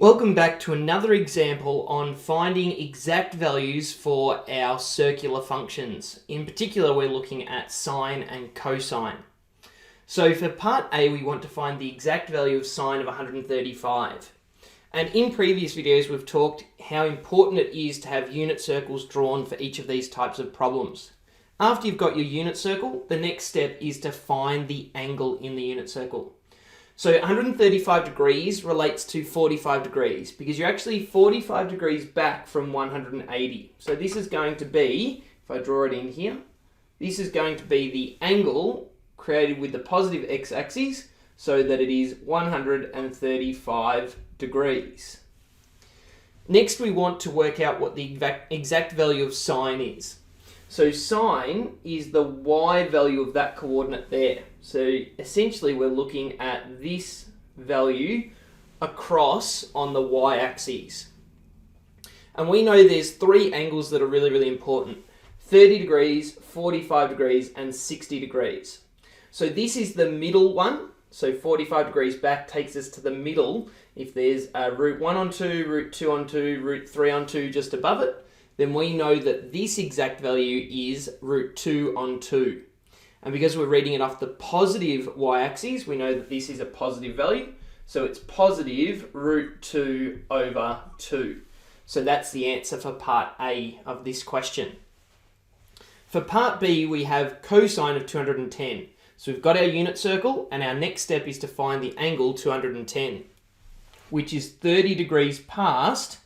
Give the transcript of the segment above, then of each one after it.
Welcome back to another example on finding exact values for our circular functions. In particular, we're looking at sine and cosine. So for part A, we want to find the exact value of sine of 135. And in previous videos, we've talked how important it is to have unit circles drawn for each of these types of problems. After you've got your unit circle, the next step is to find the angle in the unit circle. So 135 degrees relates to 45 degrees because you're actually 45 degrees back from 180. So this is going to be, if I draw it in here, this is going to be the angle created with the positive x-axis so that it is 135 degrees. Next, we want to work out what the exact value of sine is. So sine is the y value of that coordinate there. So essentially we're looking at this value across on the y-axis. And we know there's three angles that are really important. 30 degrees, 45 degrees, and 60 degrees. So this is the middle one. So 45 degrees back takes us to the middle. If there's root 1 on 2, root 2 on 2, root 3 on 2 just above it, then we know that this exact value is root 2 on 2. And because we're reading it off the positive y-axis, we know that this is a positive value. So it's positive root 2 over 2. So that's the answer for part A of this question. For part B, we have cosine of 210. So we've got our unit circle, and our next step is to find the angle 210, which is 30 degrees past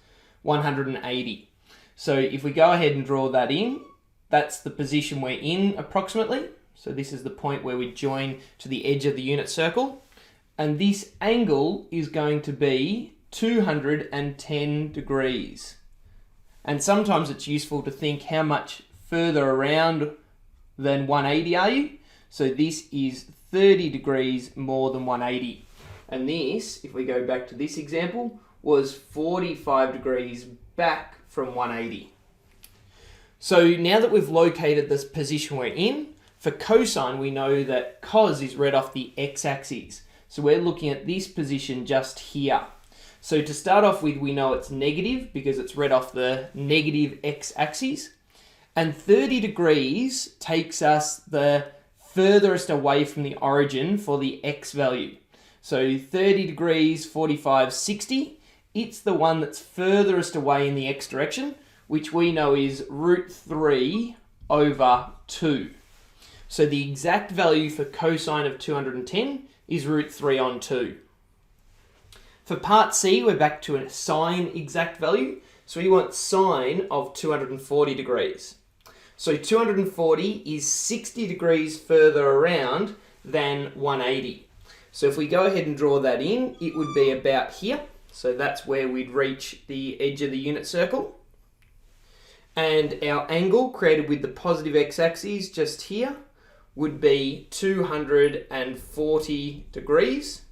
180. So if we go ahead and draw that in, that's the position we're in approximately. So this is the point where we join to the edge of the unit circle. And this angle is going to be 210 degrees. And sometimes it's useful to think how much further around than 180 are you? So this is 30 degrees more than 180. And this, if we go back to this example, was 45 degrees back from 180. So now that we've located this position we're in, for cosine we know that cos is read off the x-axis. So we're looking at this position just here. So to start off with, we know it's negative because it's read off the negative x-axis. And 30 degrees takes us the furthest away from the origin for the x value. So 30 degrees, 45, 60. It's the one that's furthest away in the x direction, which we know is root 3 over 2. So the exact value for cosine of 210 is root 3 on 2. For part C, we're back to a sine exact value. So we want sine of 240 degrees. So 240 is 60 degrees further around than 180. So if we go ahead and draw that in, it would be about here. So that's where we'd reach the edge of the unit circle. And our angle created with the positive x-axis just here would be 240 degrees.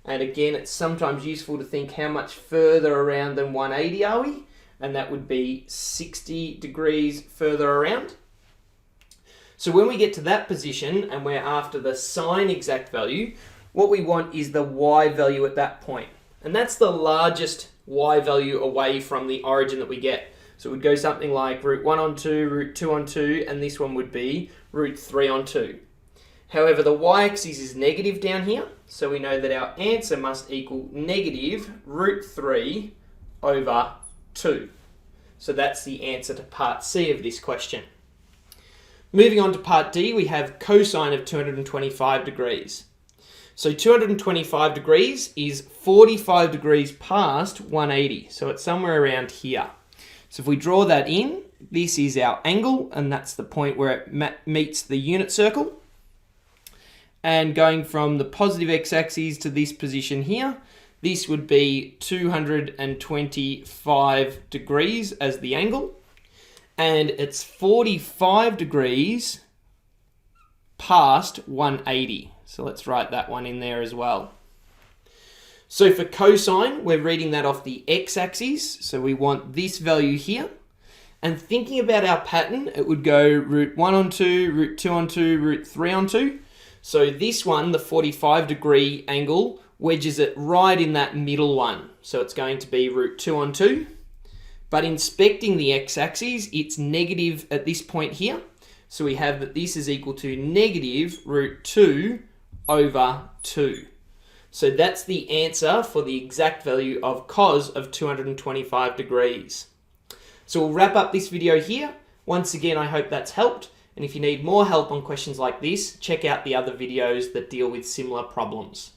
And again, it's sometimes useful to think how much further around than 180 are we? And that would be 60 degrees further around. So when we get to that position and we're after the sine exact value, what we want is the y value at that point. And that's the largest y value away from the origin that we get. So it would go something like root 1 on 2, root 2 on 2, and this one would be root 3 on 2. However, the y-axis is negative down here, so we know that our answer must equal negative root 3 over 2. So that's the answer to part C of this question. Moving on to part D, we have cosine of 225 degrees. So 225 degrees is 45 degrees past 180. So it's somewhere around here. So if we draw that in, this is our angle, and that's the point where it meets the unit circle. And going from the positive x-axis to this position here, this would be 225 degrees as the angle. And it's 45 degrees past 180. So let's write that one in there as well. So for cosine, we're reading that off the x-axis. So we want this value here. And thinking about our pattern, it would go root 1 on 2, root 2 on 2, root 3 on 2. So this one, the 45 degree angle, wedges it right in that middle one. So it's going to be root 2 on 2. But inspecting the x-axis, it's negative at this point here. So we have that this is equal to negative root 2 over 2. So that's the answer for the exact value of cos of 225 degrees. So we'll wrap up this video here. Once again, I hope that's helped. And if you need more help on questions like this, check out the other videos that deal with similar problems.